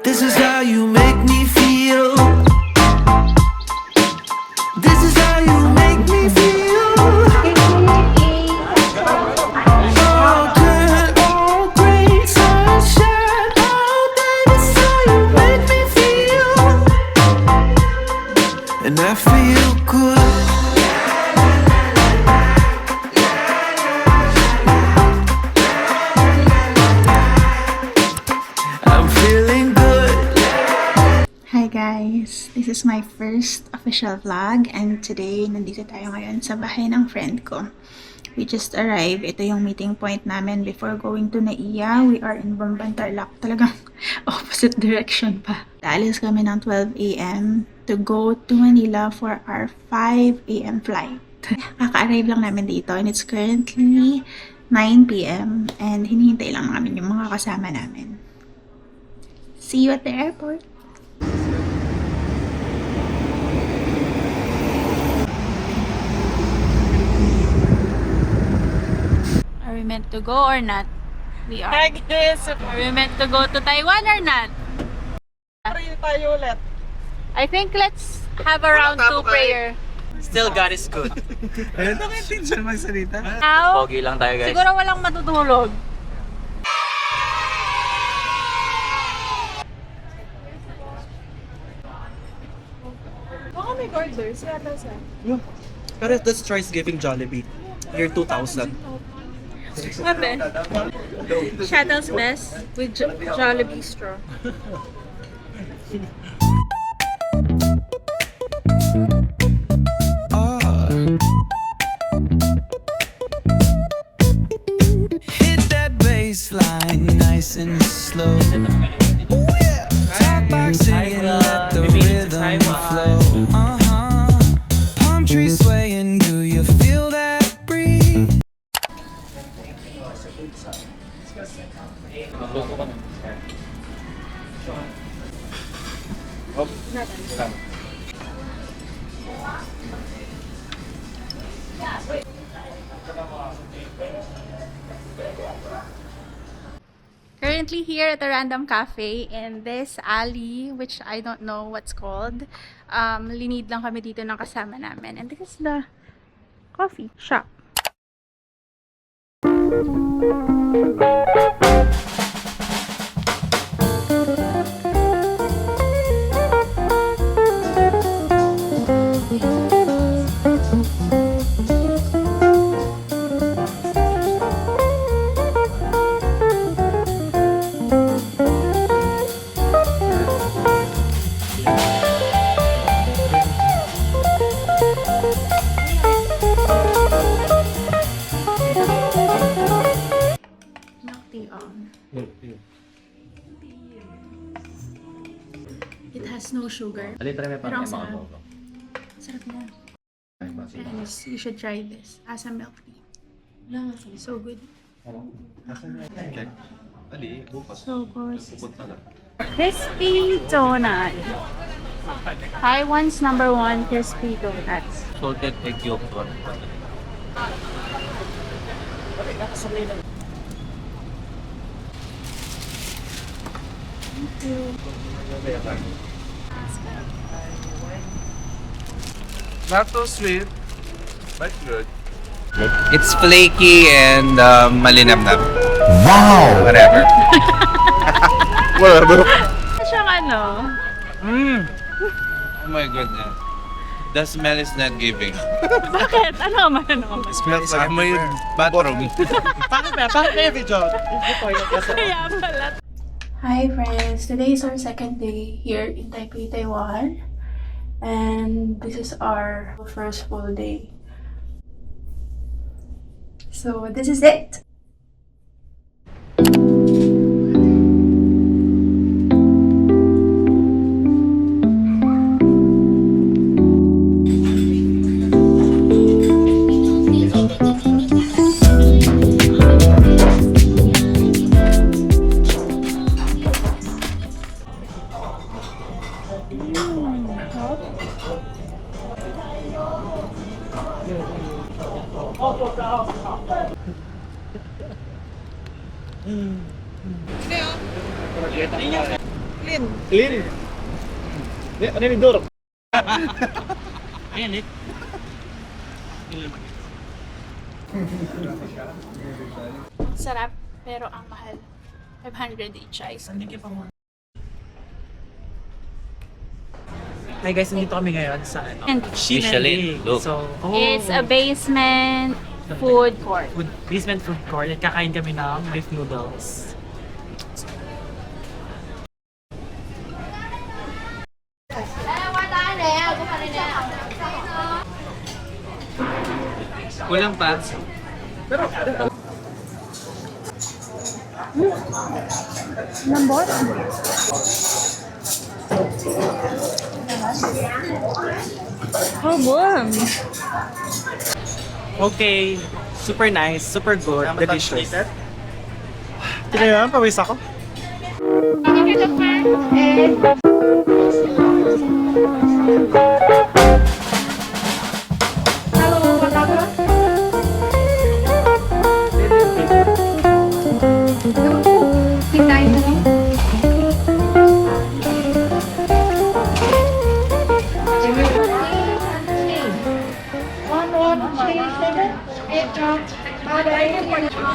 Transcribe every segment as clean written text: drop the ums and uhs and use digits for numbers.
This is how you make me feel. This is how you make me feel. All good, all great, sunshine all day. This is how you make me feel. And I feel good. I'm feeling good. Hi guys! This is my first official vlog and today nandito tayo ngayon sa bahay ng friend ko. We just arrived. Ito yung meeting point namin before going to Naiya. We are in Bamban, Tarlac. Talagang opposite direction pa. Alis kami ng 12 a.m. to go to Manila for our 5 a.m. flight. Kaka-arrive lang namin dito and it's currently 9 p.m. and hinihintay lang namin yung mga kasama namin. See you at the airport! Are we meant to go or not? We are. Hi guys! Are we meant to go to Taiwan or not? Pray tayo ulit. I think let's have a round 2 prayer. Still, God is good. Ayun, nakintindihan magsalita. Now, Pogi lang tayo, guys. siguro walang matutulog. Baka may orders. Yata sa. Pero let's try giving Jollibee. Year 2000. Ate, Shuttle's best with Jollibee straw. Hit that bass line nice and slow. Ooh, yeah. Top box singing, let the rhythm flow. Palm trees swaying, do you feel that breeze? Currently here at a random cafe in this alley, which I don't know what's called. Linid lang kami dito ng kasama namin. And this is the coffee shop. Milk tea on. It has no sugar. Pero ang sarap. Sarap na. Guys, you should try this. Asa milk tea. So good. So good. Crispy donut. Taiwan's #1 crispy donuts. Salted egg yolk. Not too sweet, but good. It's flaky and malinamnam. Wow! Whatever. Siyang ano? Oh my goodness. The smell is not giving. Bakit? Ano man? Smells like my bathroom. Bakit may video? Kaya pala. Hi friends! Today is our second day here in Taipei, Taiwan. And this is our first full day. So this is it! Clean. Clean. Ano yung door? Ayan, Sarap, pero ang mahal. 500 each ice. Hi guys, nandito kami ngayon sa Michelin, look. So, It's a basement food court. basement food court. At kakain kami ng beef noodles. Kulang pa. Okay, super nice, super good, delicious. Tingnan yan, pawis ako.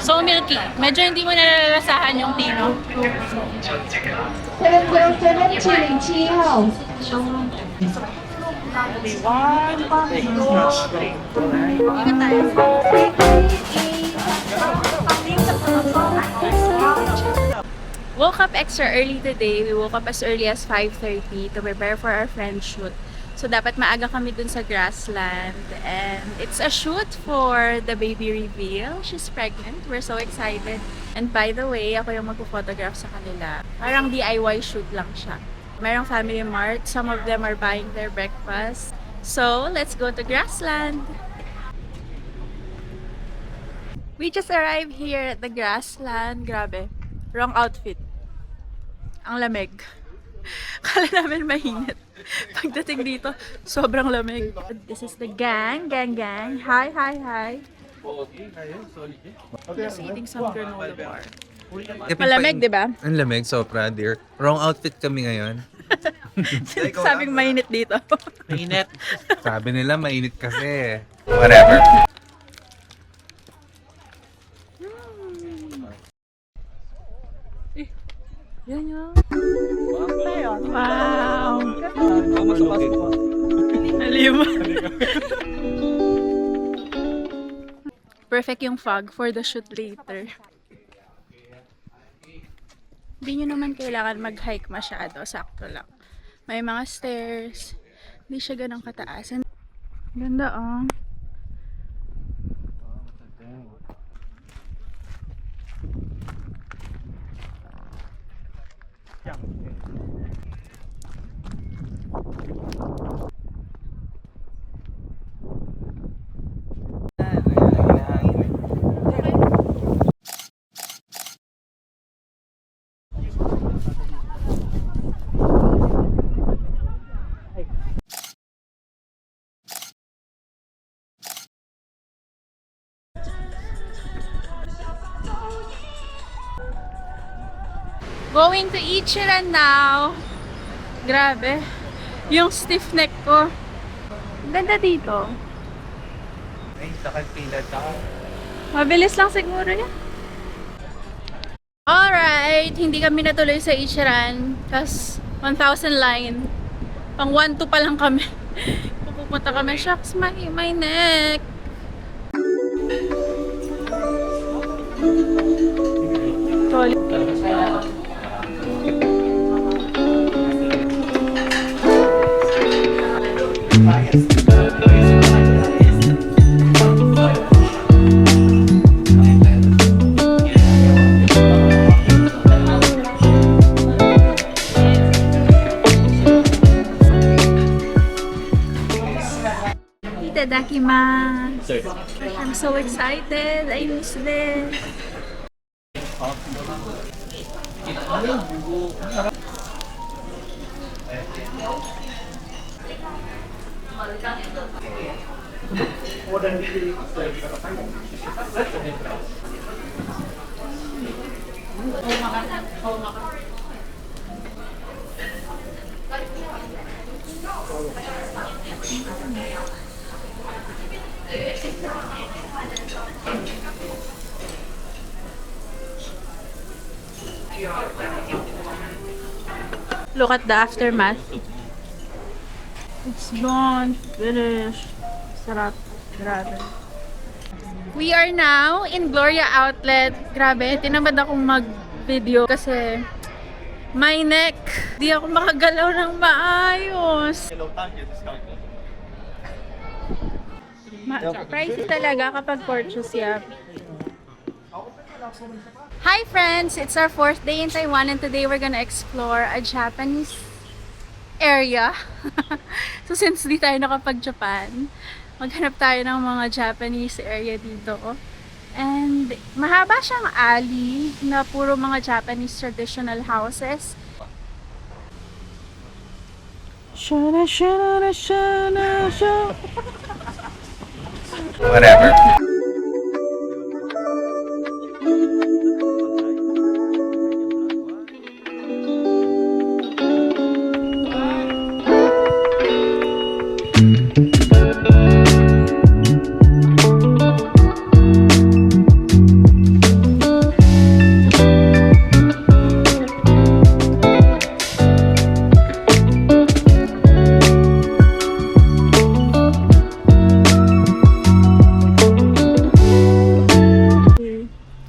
So milky. Medyo hindi mo nalalasahan yung tino. 707-777号。 Woke up extra early today. We woke up as early as 5:30 to prepare for our friend shoot. So dapat maaga kami dun sa Grassland. And it's a shoot for the baby reveal. She's pregnant. We're so excited. And by the way, ako yung magpo-photograph sa kanila. Parang DIY shoot lang siya. Merong family mart. Some of them are buying their breakfast. So, let's go to Grassland. We just arrived here at the Grassland. Grabe. Wrong outfit. Ang lamig. Kala namin mainit. Pagdating dito, sobrang lamig. This is the gang. Hi, hi, hi. Just eating some granola bar. Malamig, di ba? Ang lamig, sobra, dear. Wrong outfit kami ngayon. Sabing mainit dito. Mainit. Sabi nila, mainit kasi. Whatever. Yan yun. Wow! Alim. Perfect yung fog for the shoot later. Hindi nyo naman kailangan mag-hike masyado. Sakto lang. May mga stairs. Hindi siya ganang kataas. Ganda oh. Going to Ichiran now. Grabe. Yung stiff neck ko. Ganda dito. Ay, nakapila ka. Mabilis lang siguro yan. Alright. Hindi kami natuloy sa Ichiran. Kasi 1,000 line. Pang 1-2 pa lang kami. Pupunta kami. Shucks, my neck. Sorry. Itadakimasu. I'm so excited. I miss this. Look at the aftermath. It's gone. Finished. Sarap. Grabe. We are now in Gloria Outlet. Grabe, tinamad akong mag-video kasi my neck. Di ako makagalaw ng maayos. Pricey talaga kapag purchase yan. Hi friends! It's our 4th day in Taiwan and today we're gonna explore a Japanese area. So since di tayo nakapag-Japan, maghanap tayo ng mga Japanese area dito. And mahaba siyang alley na puro mga Japanese traditional houses. Shana, shana, shana, shana. Whatever.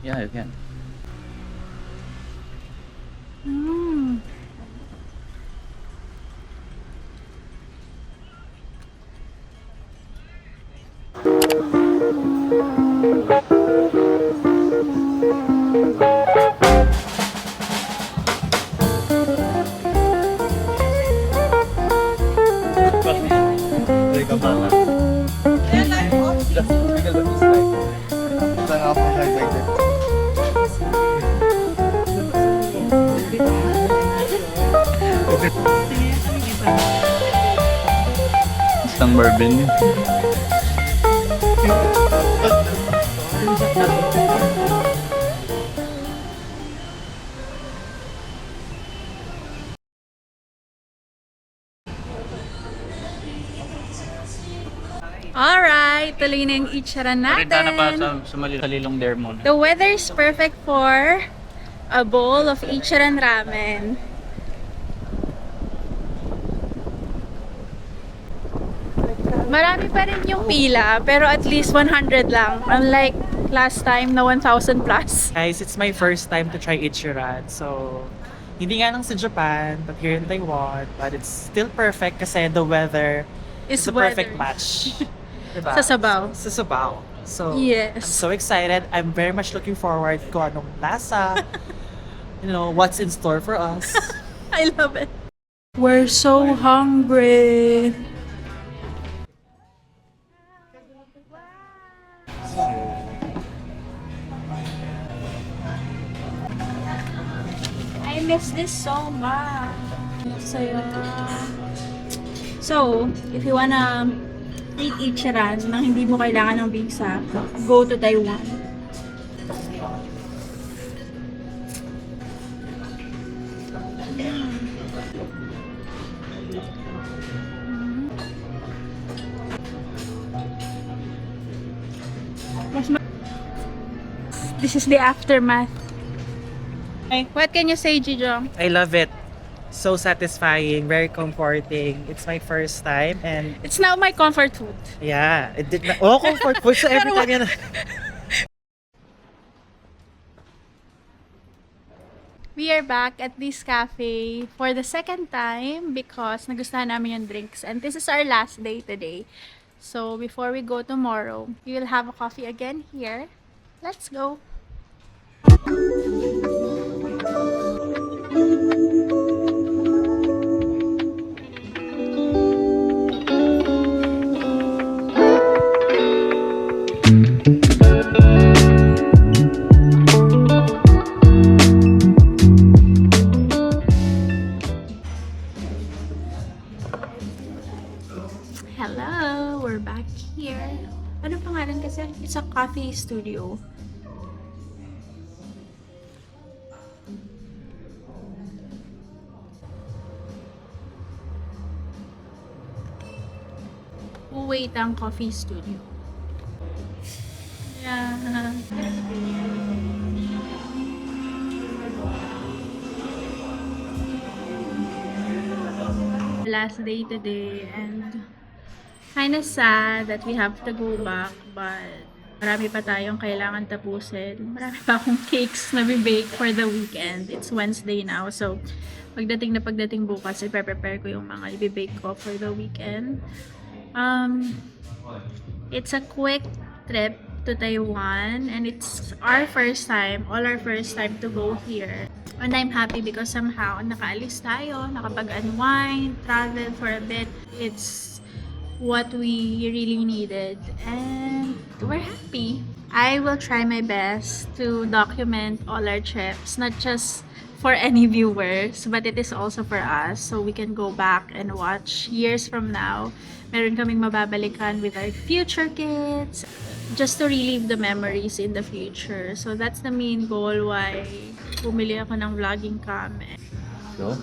Yeah, you can. Isang Marvin. Alright, tuloy na yung itsura natin. sa malilong there muna. The weather is perfect for a bowl of Ichiran ramen. Marami pa rin yung pila, pero at least 100 lang. Unlike last time na 1,000 plus. Guys, it's my first time to try Ichiran. So, hindi nga lang sa Japan, but here in Taiwan. But it's still perfect kasi the weather is the perfect match. Diba? Sa sabaw. Sa sabaw. So, Yes. I'm so excited. I'm very much looking forward kung anong lasa. What's in store for us. I love it. We're so hungry. I miss this so much. Saya. So, if you wanna eat Ichiran na hindi mo kailangan ng visa, go to Taiwan. This is the aftermath. What can you say, Jijong? I love it. So satisfying, very comforting. It's my first time and It's now my comfort food. yeah, it did not. Oh, comfort food. So every time yan. We are back at this cafe for the second time because nagustuhan namin yung drinks and this is our last day today. So before we go tomorrow, we will have a coffee again here. Let's go. Hello, we're back here. Ano pangalan kasi? It's a coffee studio. Uwaitang Coffee Studio. Yeah. Last day today and kind of sad that we have to go back, but marami pa tayong kailangan tapusin. Marami pa akong cakes na bibake for the weekend. It's Wednesday now, so pagdating bukas, i-prepare ko yung mga i-bake ko for the weekend. It's a quick trip to Taiwan, and it's our first time to go here. And I'm happy because somehow nakaalis tayo, nakapag-unwind, travel for a bit. It's what we really needed, and we're happy. I will try my best to document all our trips, not just for any viewers, but it is also for us, so we can go back and watch years from now. Meron kaming mababalikan with our future kids, just to relive the memories in the future. So that's the main goal why bumili ako ng vlogging cam. Go.